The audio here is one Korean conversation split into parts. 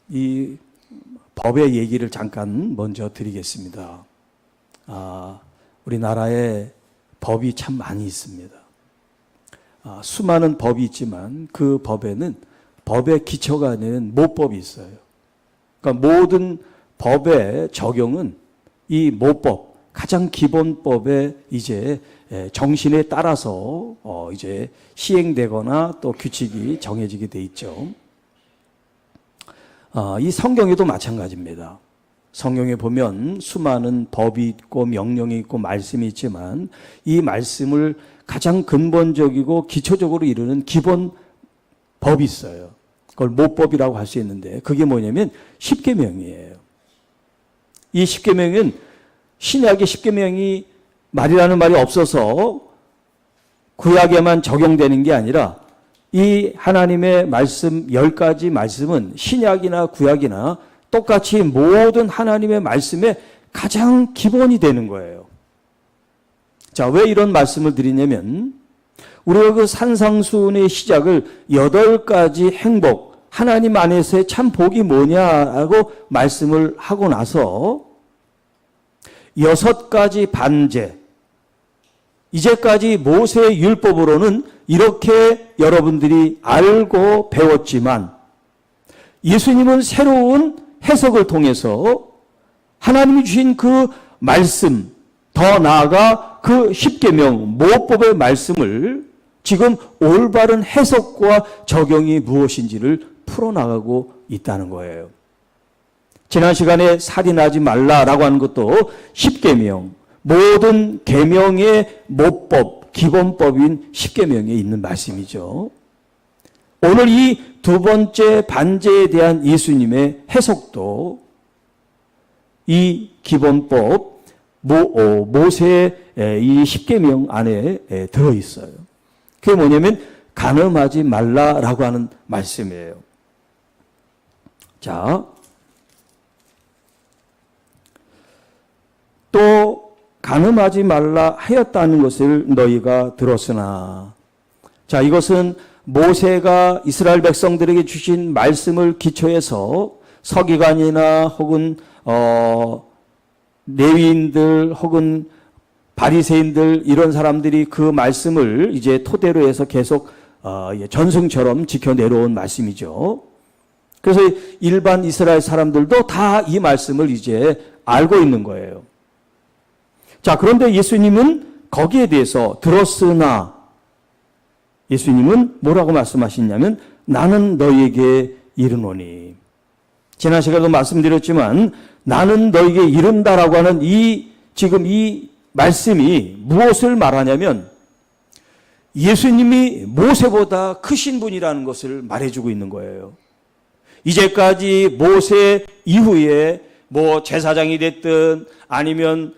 이 법의 얘기를 잠깐 먼저 드리겠습니다. 우리나라에 법이 참 많이 있습니다. 수많은 법이 있지만 그 법에는 법의 기초가 아닌 모법이 있어요. 그러니까 모든 법의 적용은 이 모법, 가장 기본법의 이제 정신에 따라서 이제 시행되거나 또 규칙이 정해지게 돼 있죠. 이 성경에도 마찬가지입니다. 성경에 보면 수많은 법이 있고 명령이 있고 말씀이 있지만 이 말씀을 가장 근본적이고 기초적으로 이루는 기본 법이 있어요. 그걸 모법이라고 할 수 있는데 그게 뭐냐면 십계명이에요. 이 십계명은 신약의 십계명이 말이라는 말이 없어서 구약에만 적용되는 게 아니라 이 하나님의 말씀 10가지 말씀은 신약이나 구약이나 똑같이 모든 하나님의 말씀의 가장 기본이 되는 거예요. 자, 왜 이런 말씀을 드리냐면 우리가 그 산상수훈의 시작을 8가지 행복, 하나님 안에서의 참 복이 뭐냐라고 말씀을 하고 나서 6가지 반제, 이제까지 모세의 율법으로는 이렇게 여러분들이 알고 배웠지만 예수님은 새로운 해석을 통해서 하나님이 주신 그 말씀, 더 나아가 그 십계명, 모법의 말씀을 지금 올바른 해석과 적용이 무엇인지를 풀어나가고 있다는 거예요. 지난 시간에 살인하지 말라라고 하는 것도 십계명, 모든 계명의 모법, 기본법인 십계명에 있는 말씀이죠. 오늘 이 두 번째 반제에 대한 예수님의 해석도 이 기본법, 모세의 이 십계명 안에 들어있어요. 그게 뭐냐면 간음하지 말라라고 하는 말씀이에요. 자, 또 간음하지 말라 하였다는 것을 너희가 들었으나, 자, 이것은 모세가 이스라엘 백성들에게 주신 말씀을 기초해서 서기관이나 혹은 레위인들 혹은 바리새인들 이런 사람들이 그 말씀을 이제 토대로 해서 계속 전승처럼 지켜내려온 말씀이죠. 그래서 일반 이스라엘 사람들도 다 이 말씀을 이제 알고 있는 거예요. 자, 그런데 예수님은 거기에 대해서 들었으나 예수님은 뭐라고 말씀하시냐면 나는 너희에게 이르노니. 지난 시간에도 말씀드렸지만 나는 너희에게 이른다라고 하는 지금 이 말씀이 무엇을 말하냐면 예수님이 모세보다 크신 분이라는 것을 말해주고 있는 거예요. 이제까지 모세 이후에 뭐 제사장이 됐든 아니면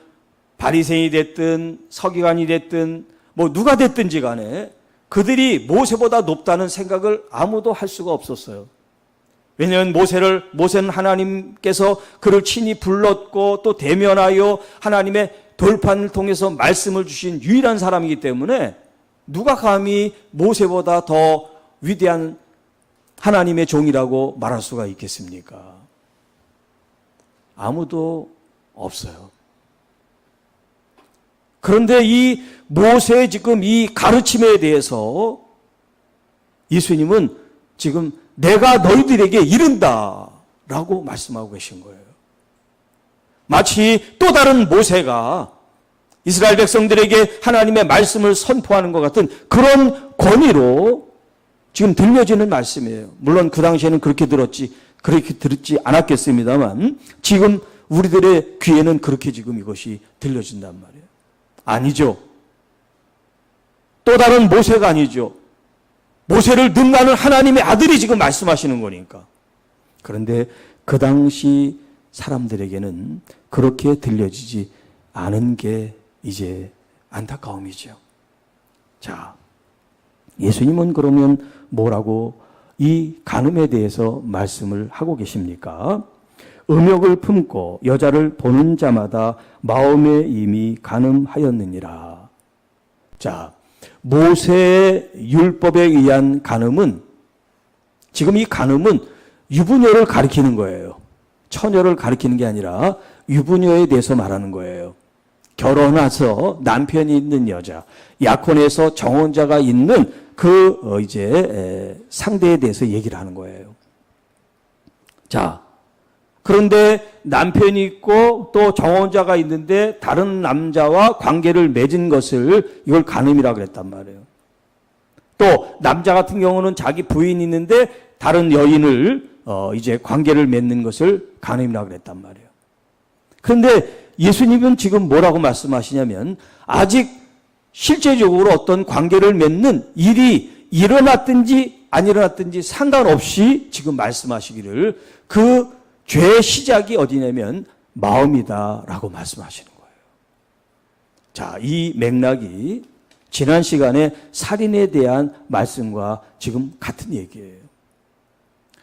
바리새인이 됐든 서기관이 됐든 뭐 누가 됐든지 간에 그들이 모세보다 높다는 생각을 아무도 할 수가 없었어요. 왜냐하면 모세는 하나님께서 그를 친히 불렀고 또 대면하여 하나님의 돌판을 통해서 말씀을 주신 유일한 사람이기 때문에 누가 감히 모세보다 더 위대한 하나님의 종이라고 말할 수가 있겠습니까? 아무도 없어요. 그런데 이 모세의 지금 이 가르침에 대해서 예수님은 지금 내가 너희들에게 이른다라고 말씀하고 계신 거예요. 마치 또 다른 모세가 이스라엘 백성들에게 하나님의 말씀을 선포하는 것 같은 그런 권위로 지금 들려지는 말씀이에요. 물론 그 당시에는 그렇게 들었지 않았겠습니다만 지금 우리들의 귀에는 그렇게 지금 이것이 들려진단 말이에요. 아니죠. 또 다른 모세가 아니죠. 모세를 능가하는 하나님의 아들이 지금 말씀하시는 거니까. 그런데 그 당시 사람들에게는 그렇게 들려지지 않은 게 이제 안타까움이죠. 자, 예수님은 그러면 뭐라고 이 간음에 대해서 말씀을 하고 계십니까? 음욕을 품고 여자를 보는 자마다 마음에 이미 간음하였느니라. 자, 모세의 율법에 의한 간음은 지금 이 간음은 유부녀를 가리키는 거예요. 처녀를 가리키는 게 아니라 유부녀에 대해서 말하는 거예요. 결혼해서 남편이 있는 여자, 약혼해서 정혼자가 있는 그 상대에 대해서 얘기를 하는 거예요. 자, 그런데 남편이 있고 또 정혼자가 있는데 다른 남자와 관계를 맺은 것을 이걸 간음이라고 그랬단 말이에요. 또 남자 같은 경우는 자기 부인이 있는데 다른 여인을 관계를 맺는 것을 간음이라고 그랬단 말이에요. 그런데 예수님은 지금 뭐라고 말씀하시냐면 아직 실제적으로 어떤 관계를 맺는 일이 일어났든지 안 일어났든지 상관없이 지금 말씀하시기를 그 죄의 시작이 어디냐면 마음이다라고 말씀하시는 거예요. 자, 이 맥락이 지난 시간에 살인에 대한 말씀과 지금 같은 얘기예요.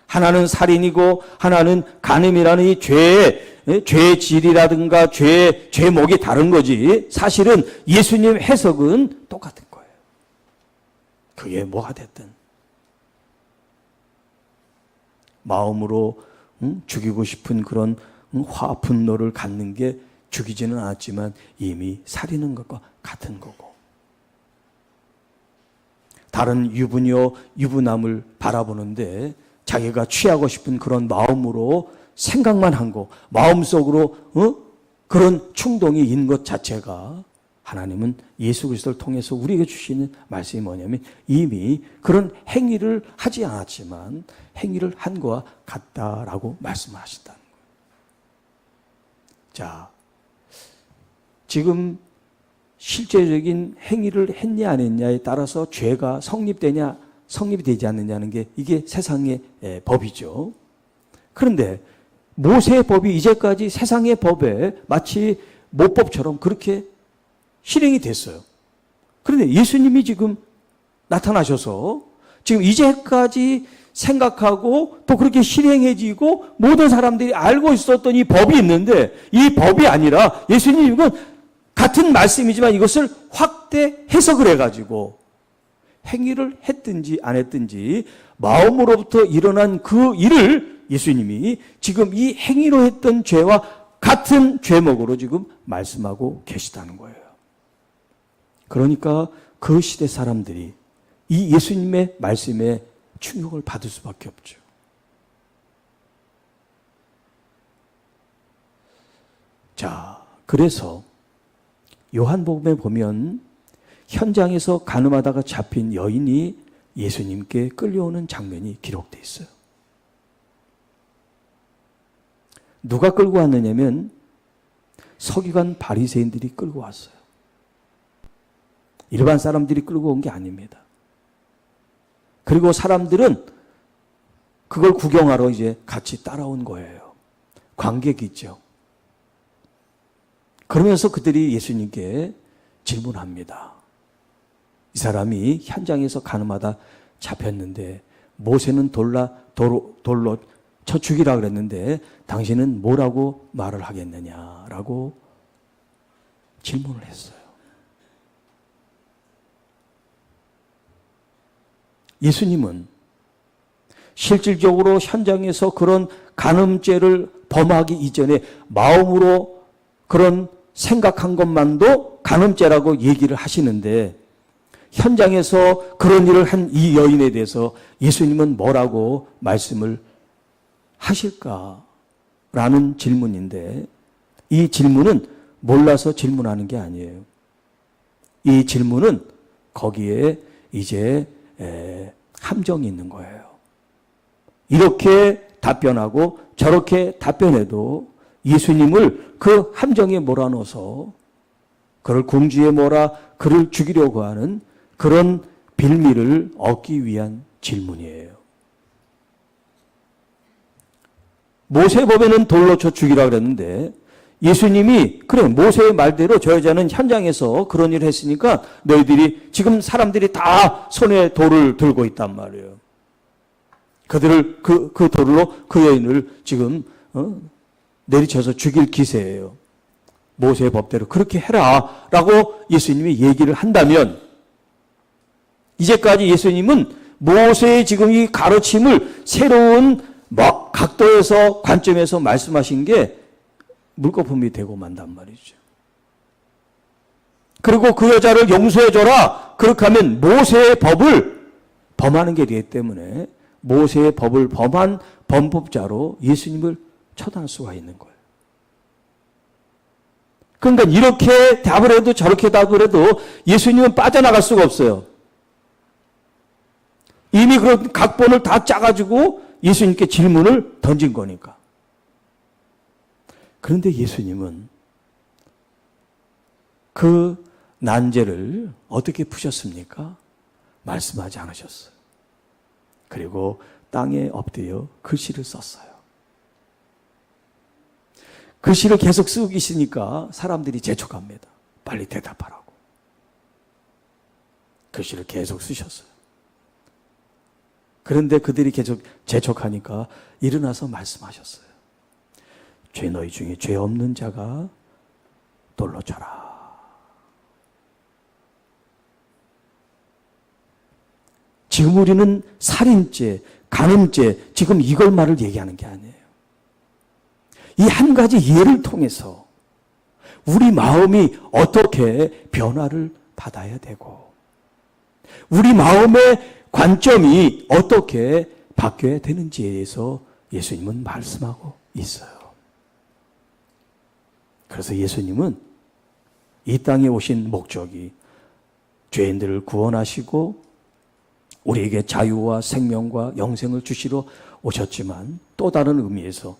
하나는 살인이고 하나는 간음이라는 이 죄의 질이라든가 죄의 제목이 다른 거지 사실은 예수님 해석은 똑같은 거예요. 그게 뭐가 됐든 마음으로 죽이고 싶은 그런 화, 분노를 갖는 게 죽이지는 않았지만 이미 살인한 것과 같은 거고 다른 유부녀, 유부남을 바라보는데 자기가 취하고 싶은 그런 마음으로 생각만 한 거, 마음속으로 그런 충동이 있는 것 자체가 하나님은 예수 그리스도를 통해서 우리에게 주시는 말씀이 뭐냐면 이미 그런 행위를 하지 않았지만 행위를 한 것과 같다라고 말씀하신다는 거예요. 자, 지금 실제적인 행위를 했냐 안 했냐에 따라서 죄가 성립되냐 성립이 되지 않느냐는 게 이게 세상의 법이죠. 그런데 모세의 법이 이제까지 세상의 법에 마치 모법처럼 그렇게 실행이 됐어요. 그런데 예수님이 지금 나타나셔서 지금 이제까지 생각하고 또 그렇게 실행해지고 모든 사람들이 알고 있었던 이 법이 있는데 이 법이 아니라 예수님은 같은 말씀이지만 이것을 확대 해석을 해가지고 행위를 했든지 안 했든지 마음으로부터 일어난 그 일을 예수님이 지금 이 행위로 했던 죄와 같은 죄목으로 지금 말씀하고 계시다는 거예요. 그러니까 그 시대 사람들이 이 예수님의 말씀에 충격을 받을 수밖에 없죠. 자, 그래서 요한복음에 보면 현장에서 간음하다가 잡힌 여인이 예수님께 끌려오는 장면이 기록되어 있어요. 누가 끌고 왔느냐면 서기관 바리새인들이 끌고 왔어요. 일반 사람들이 끌고 온 게 아닙니다. 그리고 사람들은 그걸 구경하러 이제 같이 따라온 거예요. 관객이죠. 그러면서 그들이 예수님께 질문합니다. 이 사람이 현장에서 간음하다 잡혔는데 모세는 돌로 쳐 죽이라 그랬는데 당신은 뭐라고 말을 하겠느냐라고 질문을 했어요. 예수님은 실질적으로 현장에서 그런 간음죄를 범하기 이전에 마음으로 그런 생각한 것만도 간음죄라고 얘기를 하시는데 현장에서 그런 일을 한 이 여인에 대해서 예수님은 뭐라고 말씀을 하실까라는 질문인데 이 질문은 몰라서 질문하는 게 아니에요. 이 질문은 거기에 이제 함정이 있는 거예요. 이렇게 답변하고 저렇게 답변해도 예수님을 그 함정에 몰아넣어서 그를 궁지에 몰아 그를 죽이려고 하는 그런 빌미를 얻기 위한 질문이에요. 모세법에는 돌로 쳐 죽이라 그랬는데 예수님이 그래 모세의 말대로 저 여자는 현장에서 그런 일을 했으니까 너희들이 지금 사람들이 다 손에 돌을 들고 있단 말이에요. 그들을 그 돌로 그 여인을 지금 내리쳐서 죽일 기세예요. 모세의 법대로 그렇게 해라 라고 예수님이 얘기를 한다면 이제까지 예수님은 모세의 지금 이 가르침을 새로운 각도에서 관점에서 말씀하신 게 물거품이 되고 만단 말이죠. 그리고 그 여자를 용서해줘라. 그렇게 하면 모세의 법을 범하는 게 되기 때문에 모세의 법을 범한 범법자로 예수님을 처단할 수가 있는 거예요. 그러니까 이렇게 답을 해도 저렇게 답을 해도 예수님은 빠져나갈 수가 없어요. 이미 그런 각본을 다 짜가지고 예수님께 질문을 던진 거니까. 그런데 예수님은 그 난제를 어떻게 푸셨습니까? 말씀하지 않으셨어요. 그리고 땅에 엎드려 글씨를 썼어요. 글씨를 계속 쓰고 계시니까 사람들이 재촉합니다. 빨리 대답하라고. 글씨를 계속 쓰셨어요. 그런데 그들이 계속 재촉하니까 일어나서 말씀하셨어요. 너희 중에 죄 없는 자가 돌로 쳐라. 지금 우리는 살인죄, 간음죄, 지금 이걸 말을 얘기하는 게 아니에요. 이 한 가지 예를 통해서 우리 마음이 어떻게 변화를 받아야 되고 우리 마음의 관점이 어떻게 바뀌어야 되는지에 대해서 예수님은 말씀하고 있어요. 그래서 예수님은 이 땅에 오신 목적이 죄인들을 구원하시고 우리에게 자유와 생명과 영생을 주시러 오셨지만 또 다른 의미에서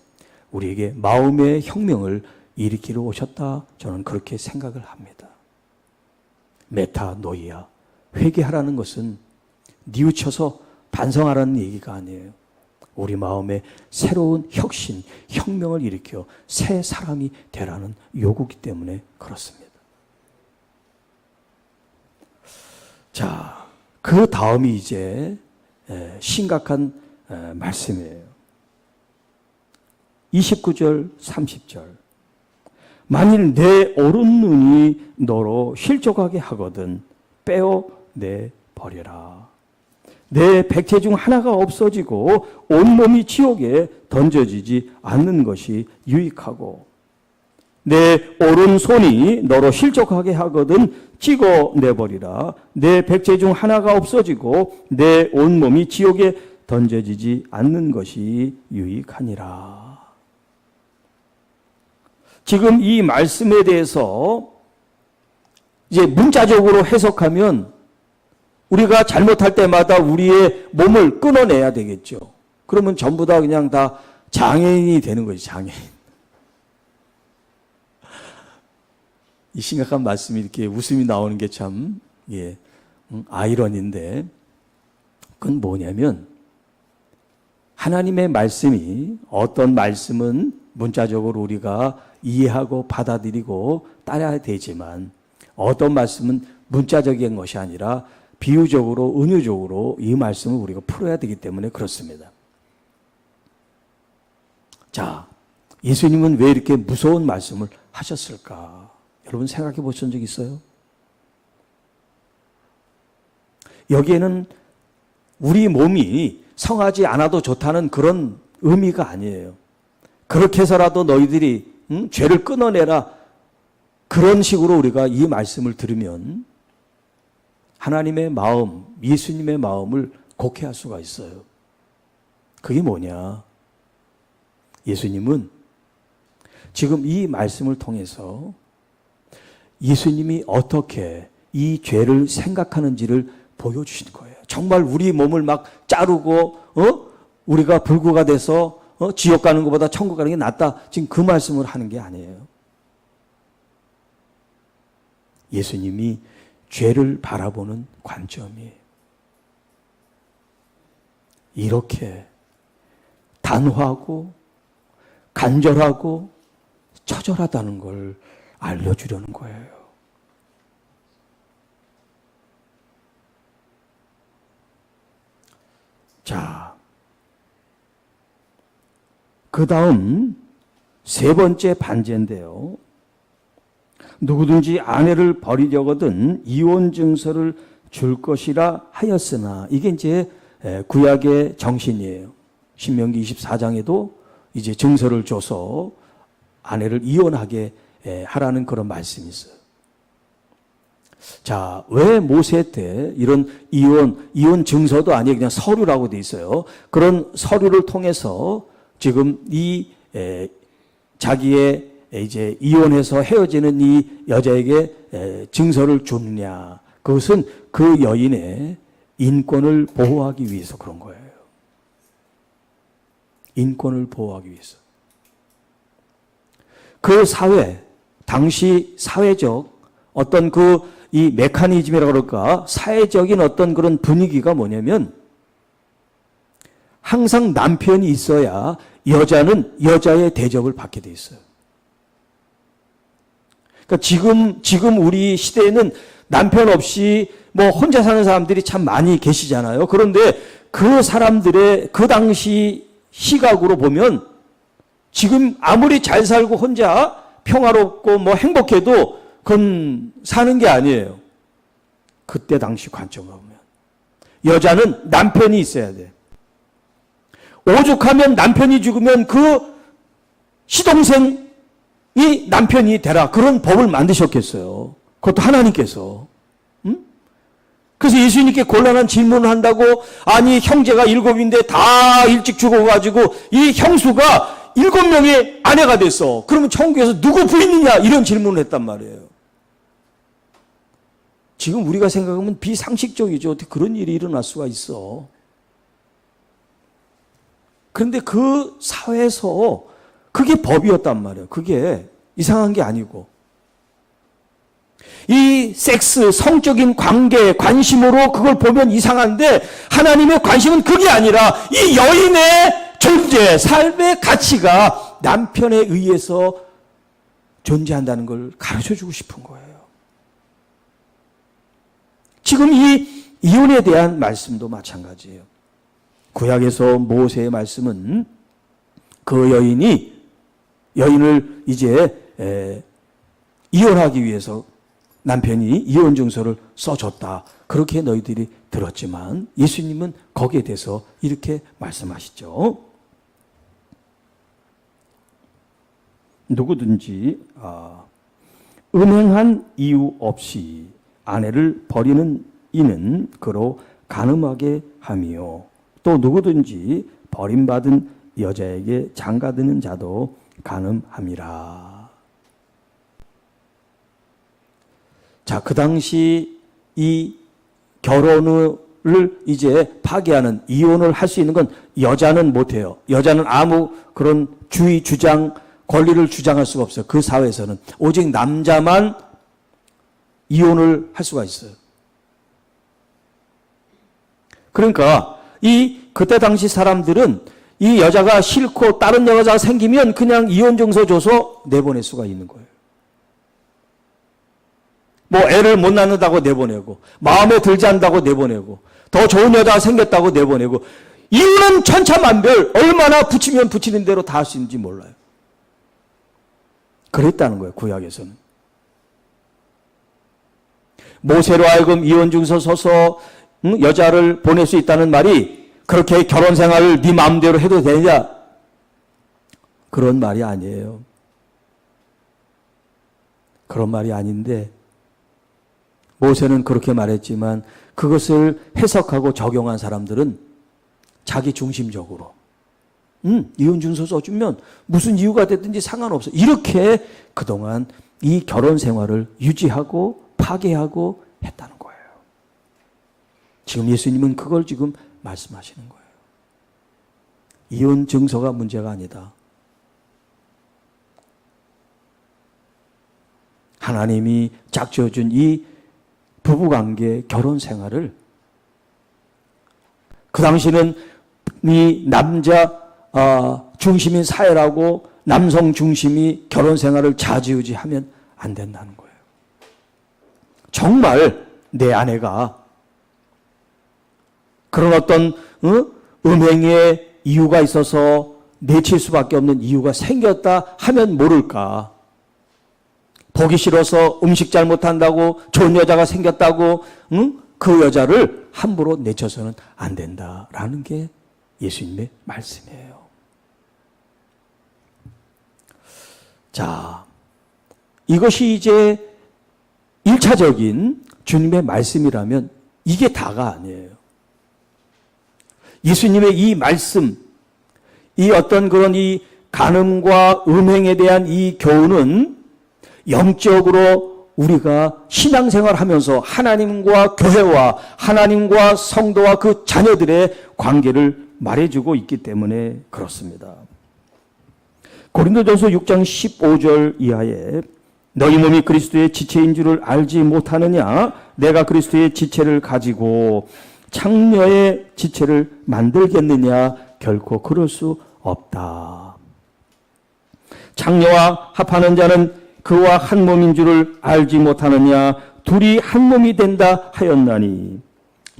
우리에게 마음의 혁명을 일으키러 오셨다. 저는 그렇게 생각을 합니다. 메타노이아, 회개하라는 것은 뉘우쳐서 반성하라는 얘기가 아니에요. 우리 마음에 새로운 혁신, 혁명을 일으켜 새 사람이 되라는 요구이기 때문에 그렇습니다. 자, 그 다음이 이제 심각한 말씀이에요. 29절, 30절. 만일 내 오른눈이 너로 실족하게 하거든 빼어내 버려라. 내 백체 중 하나가 없어지고 온몸이 지옥에 던져지지 않는 것이 유익하고 내 오른손이 너로 실족하게 하거든 찍어내버리라. 내 백체 중 하나가 없어지고 내 온몸이 지옥에 던져지지 않는 것이 유익하니라. 지금 이 말씀에 대해서 이제 문자적으로 해석하면 우리가 잘못할 때마다 우리의 몸을 끊어내야 되겠죠. 그러면 전부 다 그냥 다 장애인이 되는 거지, 장애인. 이 심각한 말씀이 이렇게 웃음이 나오는 게 참, 아이러니인데, 그건 뭐냐면, 하나님의 말씀이 어떤 말씀은 문자적으로 우리가 이해하고 받아들이고 따라야 되지만, 어떤 말씀은 문자적인 것이 아니라 비유적으로, 은유적으로 이 말씀을 우리가 풀어야 되기 때문에 그렇습니다. 자, 예수님은 왜 이렇게 무서운 말씀을 하셨을까? 여러분 생각해 보신 적 있어요? 여기에는 우리 몸이 성하지 않아도 좋다는 그런 의미가 아니에요. 그렇게 해서라도 너희들이 죄를 끊어내라. 그런 식으로 우리가 이 말씀을 들으면 하나님의 마음, 예수님의 마음을 곡해할 수가 있어요. 그게 뭐냐? 예수님은 지금 이 말씀을 통해서 예수님이 어떻게 이 죄를 생각하는지를 보여주신 거예요. 정말 우리 몸을 막 자르고 우리가 불구가 돼서 지옥 가는 것보다 천국 가는 게 낫다. 지금 그 말씀을 하는 게 아니에요. 예수님이 죄를 바라보는 관점이 이렇게 단호하고 간절하고 처절하다는 걸 알려주려는 거예요. 자, 그 다음 세 번째 반제인데요. 누구든지 아내를 버리려거든 이혼 증서를 줄 것이라 하였으나, 이게 이제 구약의 정신이에요. 신명기 24장에도 이제 증서를 줘서 아내를 이혼하게 하라는 그런 말씀이 있어요. 자, 왜 모세 때 이런 이혼 증서도 아니에요. 그냥 서류라고 돼 있어요. 그런 서류를 통해서 지금 자기의 이제 이혼해서 헤어지는 이 여자에게 증서를 주느냐. 그것은 그 여인의 인권을 보호하기 위해서 그런 거예요. 인권을 보호하기 위해서. 그 사회, 당시 사회적 어떤 이 메커니즘이라고 그럴까, 사회적인 어떤 그런 분위기가 뭐냐면, 항상 남편이 있어야 여자는 여자의 대접을 받게 돼 있어요. 그러니까 지금 우리 시대에는 남편 없이 뭐 혼자 사는 사람들이 참 많이 계시잖아요. 그런데 그 사람들의 그 당시 시각으로 보면 지금 아무리 잘 살고 혼자 평화롭고 뭐 행복해도 그건 사는 게 아니에요. 그때 당시 관점으로 보면. 여자는 남편이 있어야 돼. 오죽하면 남편이 죽으면 그 시동생이 남편이 되라. 그런 법을 만드셨겠어요. 그것도 하나님께서. 그래서 예수님께 곤란한 질문을 한다고, 아니 형제가 7인데 다 일찍 죽어가지고 이 형수가 7명의 아내가 됐어. 그러면 천국에서 누구 부인이냐? 이런 질문을 했단 말이에요. 지금 우리가 생각하면 비상식적이죠. 어떻게 그런 일이 일어날 수가 있어. 그런데 그 사회에서 그게 법이었단 말이에요. 그게 이상한 게 아니고. 이 섹스, 성적인 관계, 관심으로 그걸 보면 이상한데 하나님의 관심은 그게 아니라 이 여인의 존재, 삶의 가치가 남편에 의해서 존재한다는 걸 가르쳐주고 싶은 거예요. 지금 이 이혼에 대한 말씀도 마찬가지예요. 구약에서 모세의 말씀은 그 여인을 이제 이혼하기 위해서 남편이 이혼 증서를 써줬다. 그렇게 너희들이 들었지만 예수님은 거기에 대해서 이렇게 말씀하시죠. 누구든지 음행한 이유 없이 아내를 버리는 이는 그로 간음하게 함이요. 또 누구든지 버림받은 여자에게 장가드는 자도 간음함이라. 자, 그 당시 이 결혼을 이제 파기하는, 이혼을 할 수 있는 건 여자는 못해요. 여자는 아무 그런 주의, 주장, 권리를 주장할 수가 없어요. 그 사회에서는. 오직 남자만 이혼을 할 수가 있어요. 그러니까 그때 당시 사람들은 이 여자가 싫고 다른 여자가 생기면 그냥 이혼 증서 줘서 내보낼 수가 있는 거예요. 뭐 애를 못 낳는다고 내보내고, 마음에 들지 않는다고 내보내고, 더 좋은 여자가 생겼다고 내보내고, 이유는 천차만별, 얼마나 붙이면 붙이는 대로 다 할 수 있는지 몰라요. 그랬다는 거예요, 구약에서는. 모세로 하여금 이혼 증서 써서 여자를 보낼 수 있다는 말이 그렇게 결혼 생활을 네 마음대로 해도 되냐? 그런 말이 아니에요. 그런 말이 아닌데 모세는 그렇게 말했지만 그것을 해석하고 적용한 사람들은 자기 중심적으로 이혼 증서 써주면 무슨 이유가 됐든지 상관없어. 이렇게 그동안 이 결혼 생활을 유지하고 파괴하고 했다는 거예요. 지금 예수님은 그걸 지금 말씀하시는 거예요. 이혼 증서가 문제가 아니다. 하나님이 짝지어준 이 부부관계, 결혼 생활을 그 당시는 이 남자 중심인 사회라고 남성 중심이 결혼 생활을 좌지우지하면 안 된다는 거예요. 정말 내 아내가 그런 어떤 음행의 이유가 있어서 내칠 수밖에 없는 이유가 생겼다 하면 모를까. 보기 싫어서 음식 잘못한다고 좋은 여자가 생겼다고 그 여자를 함부로 내쳐서는 안 된다라는 게 예수님의 말씀이에요. 자, 이것이 이제 1차적인 주님의 말씀이라면 이게 다가 아니에요. 예수님의 이 말씀, 이 어떤 그런 이 간음과 음행에 대한 이 교훈은 영적으로 우리가 신앙생활 하면서 하나님과 교회와 하나님과 성도와 그 자녀들의 관계를 말해주고 있기 때문에 그렇습니다. 고린도전서 6장 15절 이하에 너희 몸이 그리스도의 지체인 줄을 알지 못하느냐? 내가 그리스도의 지체를 가지고 창녀의 지체를 만들겠느냐? 결코 그럴 수 없다. 창녀와 합하는 자는 그와 한 몸인 줄을 알지 못하느냐? 둘이 한 몸이 된다 하였나니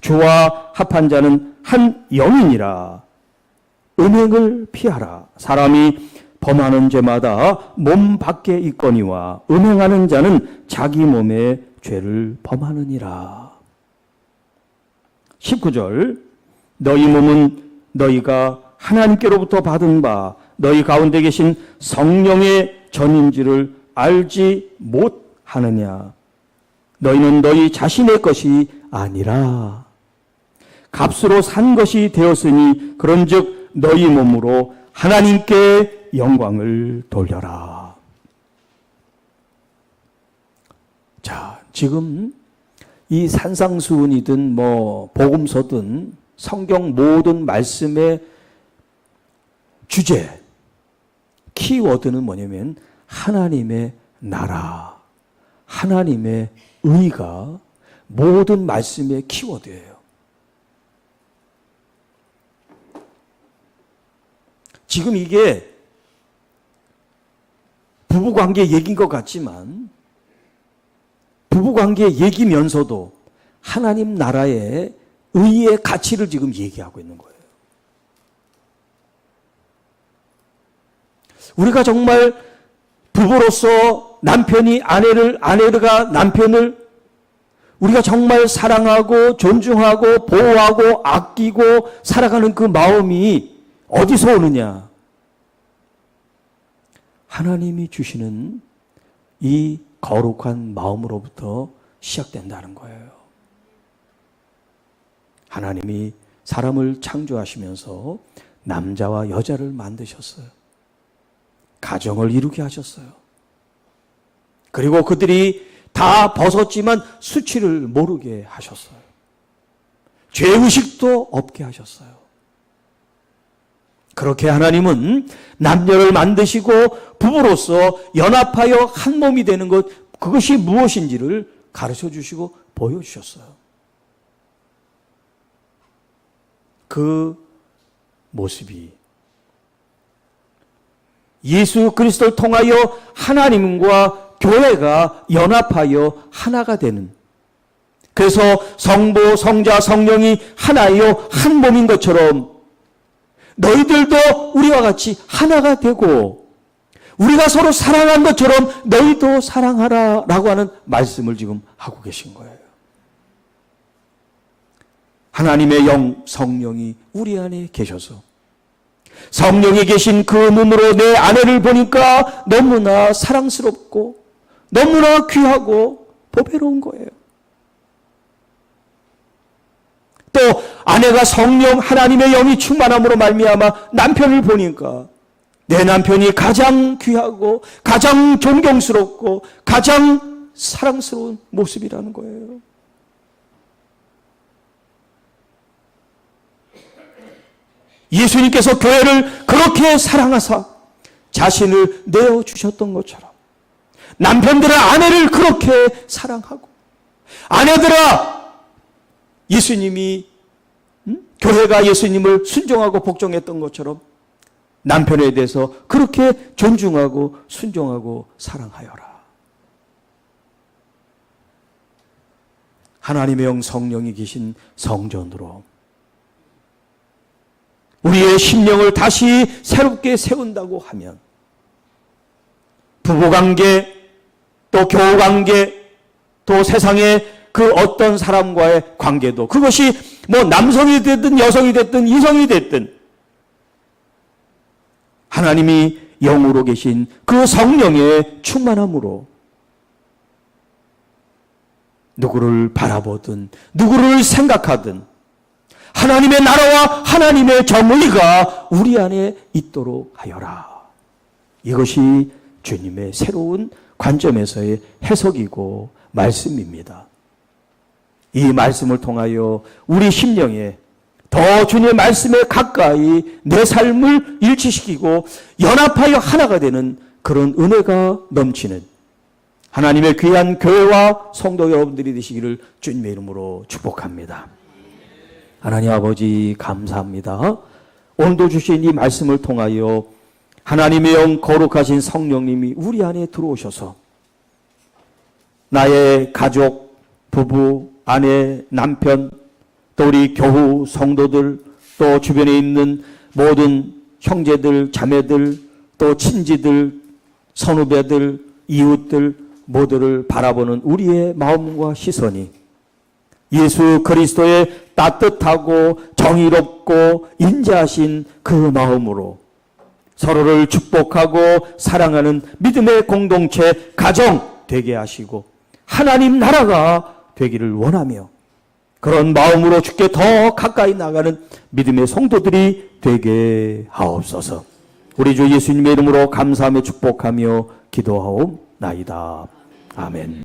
주와 합한 자는 한 영이니라. 음행을 피하라. 사람이 범하는 죄마다 몸 밖에 있거니와 음행하는 자는 자기 몸에 죄를 범하느니라. 19절 너희 몸은 너희가 하나님께로부터 받은 바 너희 가운데 계신 성령의 전인지를 알지 못하느냐. 너희는 너희 자신의 것이 아니라 값으로 산 것이 되었으니 그런즉 너희 몸으로 하나님께 영광을 돌려라. 자, 지금 이 산상수훈이든 뭐 복음서든 성경 모든 말씀의 주제, 키워드는 뭐냐면 하나님의 나라, 하나님의 의가 모든 말씀의 키워드예요. 지금 이게 부부관계 얘기인 것 같지만 부부관계 얘기면서도 하나님 나라의 의의 가치를 지금 얘기하고 있는 거예요. 우리가 정말 부부로서 남편이 아내가 남편을 우리가 정말 사랑하고 존중하고 보호하고 아끼고 살아가는 그 마음이 어디서 오느냐? 하나님이 주시는 이 거룩한 마음으로부터 시작된다는 거예요. 하나님이 사람을 창조하시면서 남자와 여자를 만드셨어요. 가정을 이루게 하셨어요. 그리고 그들이 다 벗었지만 수치를 모르게 하셨어요. 죄의식도 없게 하셨어요. 그렇게 하나님은 남녀를 만드시고 부부로서 연합하여 한 몸이 되는 것, 그것이 무엇인지를 가르쳐 주시고 보여주셨어요. 그 모습이 예수 그리스도를 통하여 하나님과 교회가 연합하여 하나가 되는, 그래서 성부, 성자, 성령이 하나요 한 몸인 것처럼 너희들도 우리와 같이 하나가 되고 우리가 서로 사랑한 것처럼 너희도 사랑하라 라고 하는 말씀을 지금 하고 계신 거예요. 하나님의 영 성령이 우리 안에 계셔서 성령이 계신 그 눈으로 내 아내를 보니까 너무나 사랑스럽고 너무나 귀하고 보배로운 거예요. 또 아내가 성령 하나님의 영이 충만함으로 말미암아 남편을 보니까 내 남편이 가장 귀하고 가장 존경스럽고 가장 사랑스러운 모습이라는 거예요. 예수님께서 교회를 그렇게 사랑하사 자신을 내어주셨던 것처럼 남편들아 아내를 그렇게 사랑하고 아내들아 예수님이 교회가 예수님을 순종하고 복종했던 것처럼 남편에 대해서 그렇게 존중하고 순종하고 사랑하여라. 하나님의 영 성령이 계신 성전으로 우리의 심령을 다시 새롭게 세운다고 하면 부부관계 또 교우관계 또 세상의 그 어떤 사람과의 관계도 그것이 뭐 남성이 됐든 여성이 됐든 이성이 됐든 하나님이 영으로 계신 그 성령의 충만함으로 누구를 바라보든 누구를 생각하든 하나님의 나라와 하나님의 정의가 우리 안에 있도록 하여라. 이것이 주님의 새로운 관점에서의 해석이고 말씀입니다. 이 말씀을 통하여 우리 심령에 더 주님의 말씀에 가까이 내 삶을 일치시키고 연합하여 하나가 되는 그런 은혜가 넘치는 하나님의 귀한 교회와 성도 여러분들이 되시기를 주님의 이름으로 축복합니다. 하나님 아버지 감사합니다. 오늘도 주신 이 말씀을 통하여 하나님의 영 거룩하신 성령님이 우리 안에 들어오셔서 나의 가족, 부부, 아내, 남편, 또 우리 교우 성도들, 또 주변에 있는 모든 형제들, 자매들, 또 친지들, 선후배들, 이웃들 모두를 바라보는 우리의 마음과 시선이 예수 그리스도의 따뜻하고 정의롭고 인자하신 그 마음으로 서로를 축복하고 사랑하는 믿음의 공동체, 가정 되게 하시고 하나님 나라가 되기를 원하며 그런 마음으로 주께 더 가까이 나가는 믿음의 성도들이 되게 하옵소서. 우리 주 예수님의 이름으로 감사하며 축복하며 기도하옵나이다. 아멘.